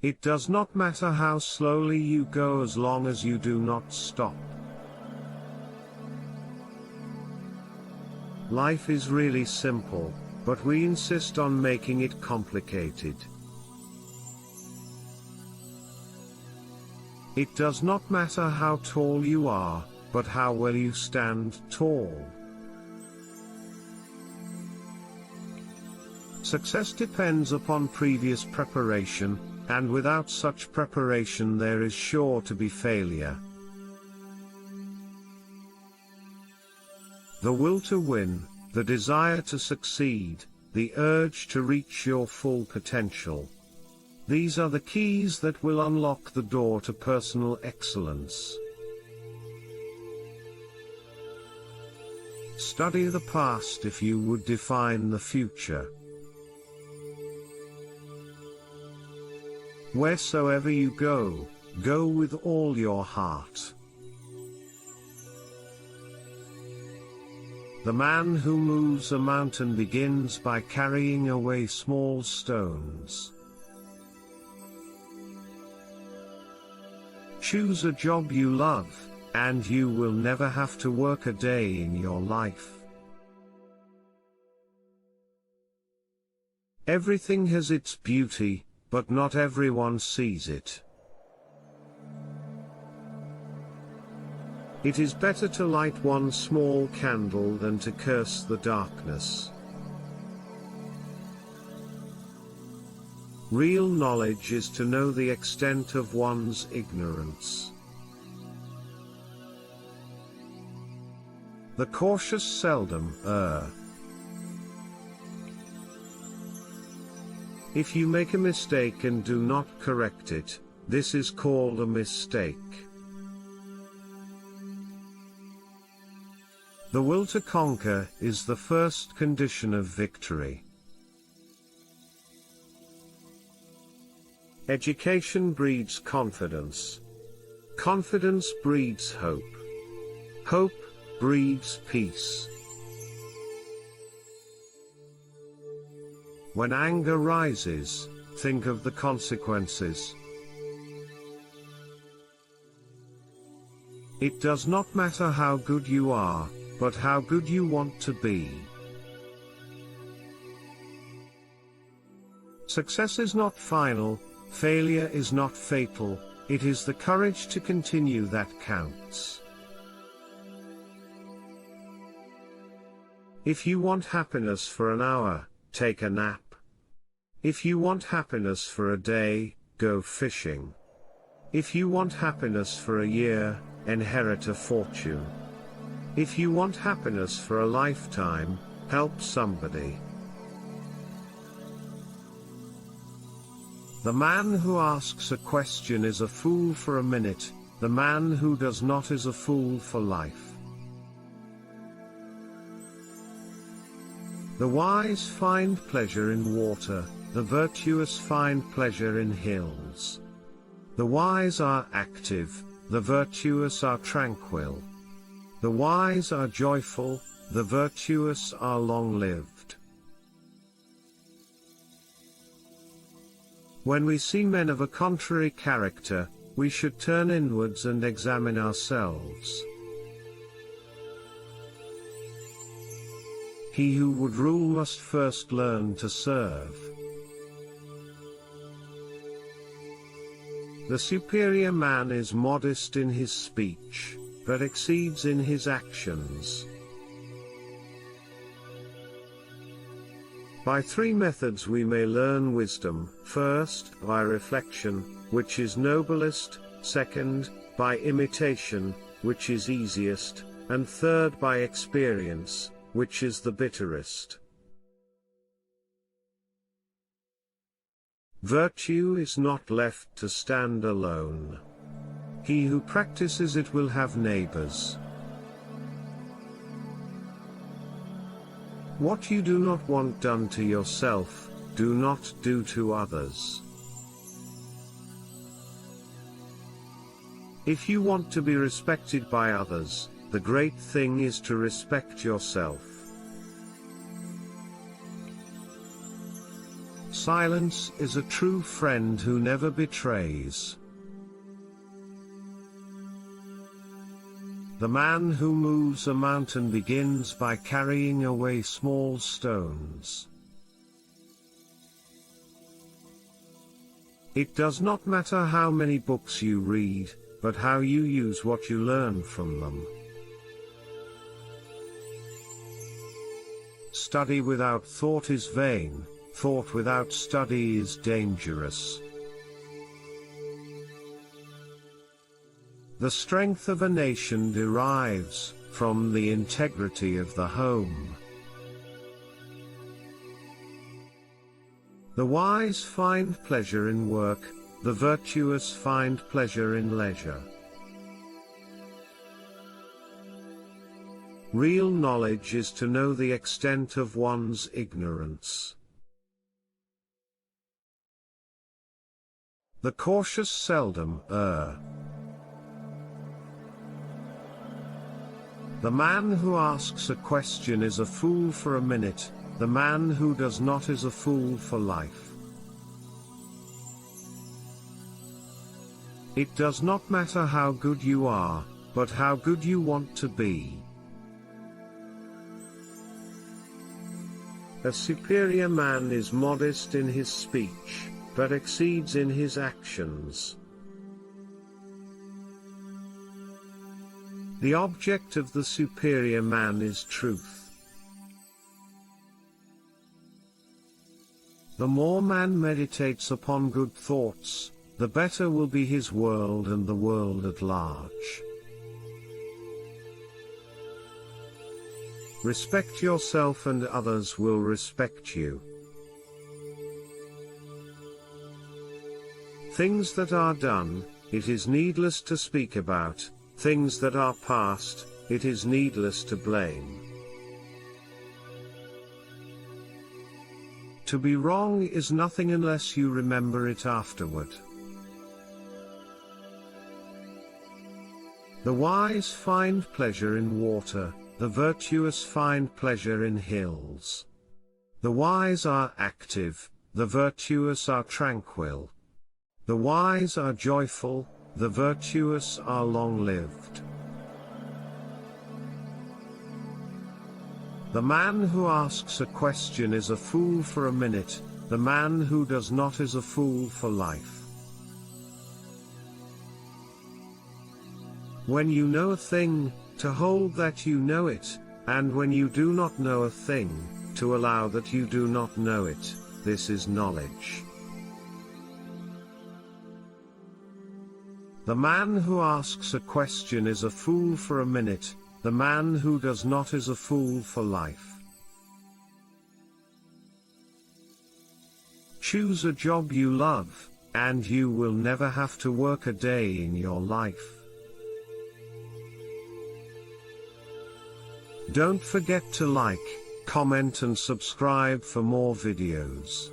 It does not matter how slowly you go as long as you do not stop. Life is really simple, but we insist on making it complicated. It does not matter how tall you are, but how well you stand tall. Success depends upon previous preparation, and without such preparation there is sure to be failure. The will to win, the desire to succeed, the urge to reach your full potential. These are the keys that will unlock the door to personal excellence. Study the past if you would define the future. Wheresoever you go, go with all your heart. The man who moves a mountain begins by carrying away small stones. Choose a job you love, and you will never have to work a day in your life. Everything has its beauty, but not everyone sees it. It is better to light one small candle than to curse the darkness. Real knowledge is to know the extent of one's ignorance. The cautious seldom err. If you make a mistake and do not correct it, this is called a mistake. The will to conquer is the first condition of victory. Education breeds confidence. Confidence breeds hope. Hope breeds peace. When anger rises, think of the consequences. It does not matter how good you are, but how good you want to be. Success is not final, failure is not fatal, it is the courage to continue that counts. If you want happiness for an hour, take a nap. If you want happiness for a day, go fishing. If you want happiness for a year, inherit a fortune. If you want happiness for a lifetime, help somebody. The man who asks a question is a fool for a minute, the man who does not is a fool for life. The wise find pleasure in water, the virtuous find pleasure in hills. The wise are active, the virtuous are tranquil. The wise are joyful, the virtuous are long-lived. When we see men of a contrary character, we should turn inwards and examine ourselves. He who would rule must first learn to serve. The superior man is modest in his speech, but exceeds in his actions. By three methods we may learn wisdom: first, by reflection, which is noblest; second, by imitation, which is easiest; and third, by experience, which is the bitterest. Virtue is not left to stand alone. He who practices it will have neighbors. What you do not want done to yourself, do not do to others. If you want to be respected by others, the great thing is to respect yourself. Silence is a true friend who never betrays. The man who moves a mountain begins by carrying away small stones. It does not matter how many books you read, but how you use what you learn from them. Study without thought is vain, thought without study is dangerous. The strength of a nation derives from the integrity of the home. The wise find pleasure in work, the virtuous find pleasure in leisure. Real knowledge is to know the extent of one's ignorance. The cautious seldom err. The man who asks a question is a fool for a minute, the man who does not is a fool for life. It does not matter how good you are, but how good you want to be. A superior man is modest in his speech, but exceeds in his actions. The object of the superior man is truth. The more man meditates upon good thoughts, the better will be his world and the world at large. Respect yourself and others will respect you. Things that are done, it is needless to speak about, things that are past, it is needless to blame. To be wrong is nothing unless you remember it afterward. The wise find pleasure in water, the virtuous find pleasure in hills. The wise are active, the virtuous are tranquil. The wise are joyful, the virtuous are long-lived. The man who asks a question is a fool for a minute, the man who does not is a fool for life. When you know a thing, to hold that you know it, and when you do not know a thing, to allow that you do not know it, this is knowledge. The man who asks a question is a fool for a minute, the man who does not is a fool for life. Choose a job you love, and you will never have to work a day in your life. Don't forget to like, comment and subscribe for more videos.